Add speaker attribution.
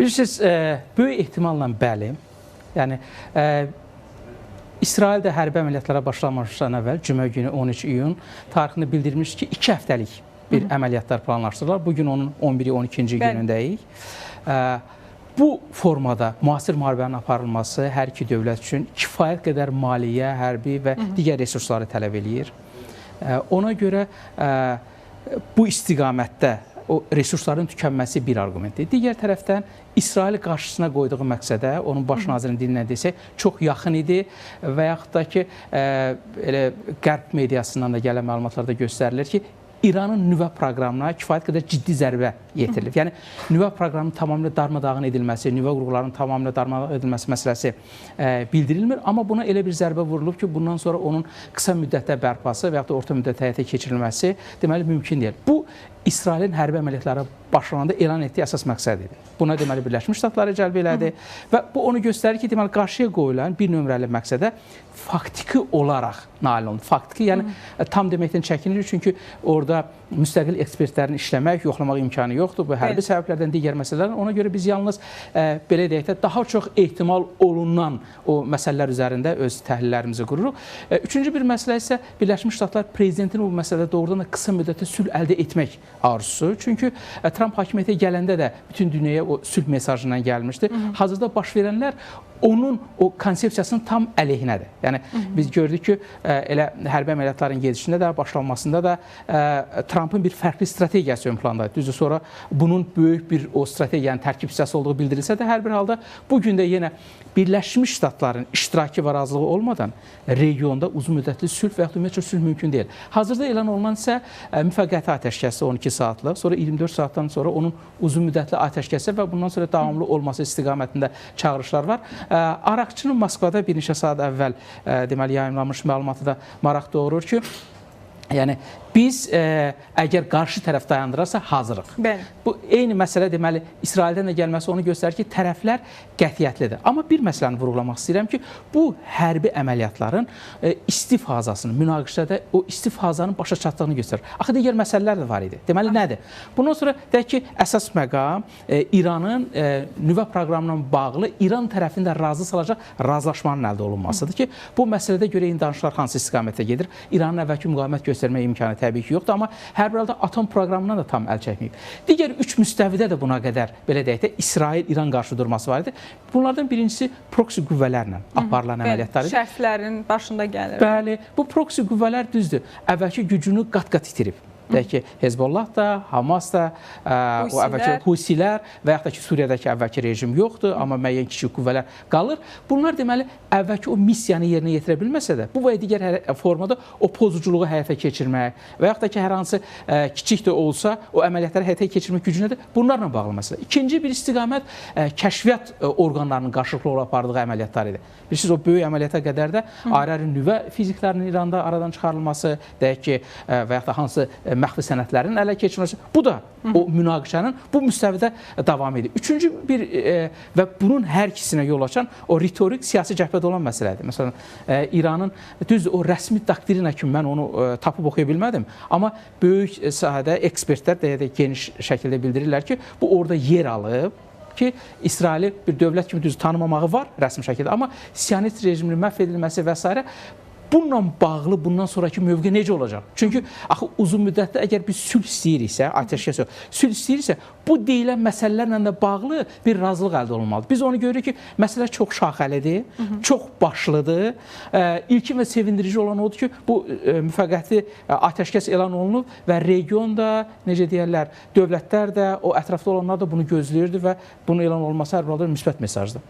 Speaker 1: Bilirsiniz, böyük ehtimalla bəli. Yəni, İsrail də hərbi əməliyyatlara başlamamışdan əvvəl, cümə günü 13 iyun tarixində bildirmiş ki, 2 həftəlik bir əməliyyatlar planlaşdırırlar. Bugün onun 11-12-ci günündəyik. Bu formada müasir müharibənin aparılması hər iki dövlət üçün kifayət qədər maliyyə, hərbi və digər resursları tələb eləyir. Ona görə bu istiqamətdə o resursların tükənməsi bir arqumentdir. Digər tərəfdən İsrail qarşısına qoyduğu məqsədə, onun baş nazirinin dilinə desək, çox yaxın idi və yaxud da ki, elə qərb mediasından da gələn məlumatlarda göstərilir ki, İranın nüvə proqramına kifayət qədər ciddi zərbə yetirilib. Yəni, nüvə proqramının tamamilə darmadağın edilməsi, nüvə qurğularının tamamilə darmadağın edilməsi məsələsi bildirilmir. Amma buna elə bir zərbə vurulub ki, bundan sonra onun qısa müddətdə bərpası və yaxud da orta müddətdə həyata keçirilməsi deməli mümkün deyil. Bu, İsrailin hərbi əməliyyatlara başlananda elan etdiyi əsas məqsəd idi. Buna deməli Birləşmiş Ştatları cəlb elədi və bu onu göstərir ki, deməli qarşıya qoyulan bir nömrəli məqsədə faktiki olaraq nail olunur. Faktiki, yəni tam deməkdən çəkinilir, çünki orada müstəqil ekspertlərin işləmək, yoxlamaq imkanı yoxdur. Bu hərbi səbəblərdən, digər məsələlərdən. Ona görə biz yalnız belə deyək də daha çox ehtimal olunan o məsələlər üzərində öz təhlillərimizi qururuq. Üçüncü bir məsələ isə Birləşmiş Ştatlar prezidentinin bu məsələdə doğrudan da qısa müddətdə sülh əldə etmək arzusu. Çünki Trump hakimiyyətə gələndə də bütün dünyaya o sülh mesajından gəlmişdi. Hazırda baş verənlər onun o konsepsiyasının tam əleyhinədir. Yəni, biz gördük ki, elə hərbi əməliyyatların gedişində də, başlanmasında da Trumpın bir fərqli strategiyası ön plandaydı. Düzdür, sonra bunun böyük bir o strategiyanın tərkib hissəsi olduğu bildirilsə də, hər bir halda bugün də yenə Birləşmiş Ştatların iştirakı və razılığı olmadan regionda uzun müddətli sülh və yaxud ümumiyyətlə sülh mümkün deyil. Hazırda elan olunan isə müvəqqəti atəşkəsi 12 saatlıq, sonra 24 saatdan sonra onun uzun müddətli atəşkəsi və bundan sonra davamlı olması istiqamətində çağırışlar var. Araqçının Moskvada bir neçə saat əvvəl deməli yayımlanmış məlumatı da maraq doğurur ki, yəni biz əgər qarşı tərəf dayandırarsa hazırıq.
Speaker 2: Bəli.
Speaker 1: Bu eyni məsələ deməli İsraildən də gəlməsi onu göstərir ki, tərəflər qətiyyətlidir. Amma bir məsələni vurğulamaq istəyirəm ki, bu hərbi əməliyyatların isti fazasını, münaqişədə o isti fazanın başa çatdığını göstərir. Axı digər məsələlər də var idi. Deməli nədir? Bundan sonra deyək ki, əsas məqam İranın nüvə proqramına bağlı İran tərəfində razı salacaq razılaşmanın əldə olunmasıdır ki, bu məsələdə görə eyni danışıqlar hansı istiqamətə gedir? İranın əvvəlki müqavimət göstərmə imkanı təbii ki, yoxdur, amma hər bir halda atom proqramından da tam əl çəkməyib. Digər üç müstəvidə də buna qədər, belə deyək də, İsrail-İran qarşı durması var idi. Bunlardan birincisi proksi qüvvələrlə aparılan əməliyyatlar idi.
Speaker 2: Şərhlərin başında gəlir.
Speaker 1: Bəli, bu proksi qüvvələr düzdür, əvvəlki gücünü qat-qat itirib. Deyək ki, Hezbollah da, Hamas da, o əvvəlki Husilər və yaxud da ki, Suriyadakı əvvəlki rejim yoxdur, amma müəyyən kiçik qüvvələr qalır. Bunlar deməli, əvvəlki o missiyanı yerinə yetirə bilməsə də, bu və digər formada o pozuculuğu həyata keçirmək və yaxud da ki, hər hansı kiçik də olsa, o əməliyyatları həyata keçirmək gücünədir. Bunlarla bağlı məsələ. İkinci bir istiqamət kəşfiyyat orqanlarının qarşılıqlı olaraq apardığı əməliyyatlar idi. Bilirsiniz, o böyük əməliyyata qədər də ayrı-ayrı nüvə fiziklərinin İranda aradan çıxarılması, deyək ki, və yaxud da hansı məxfi sənədlərin ələ keçirilməsi, bu da o münaqişənin bu müstəvidə davam edir. Üçüncü bir və bunun hər ikisinə yol açan o ritorik, siyasi cəhbədə olan məsələdir. Məsələn, İranın düzdür, o rəsmi doktrina kimi mən onu tapıb oxuya bilmədim, amma böyük sahədə ekspertlər də geniş şəkildə bildirirlər ki, bu orada yer alıb ki, İsraili bir dövlət kimi düz tanımamağı var rəsmi şəkildə, amma Siyonist rejiminin məhv edilməsi və s. Bununla bağlı bundan sonraki mövqe necə olacaq? Çünki axı uzun müddətdə əgər biz sülh istəyiriksə, atəşkəs yox, sülh istəyiriksə, bu deyilən məsələlərlə də bağlı bir razılıq əldə olunmalıdır. Biz onu görürük ki, məsələ çox şaxəlidir, çox başlıdır. İlkin və sevindirici olan odur ki, bu müvəqqəti atəşkəs elan olunub və regionda, necə deyərlər, dövlətlər də, o ətrafda olanlar da bunu gözləyirdi və bunun elan olunması hər bir halda müsbət mesajdır.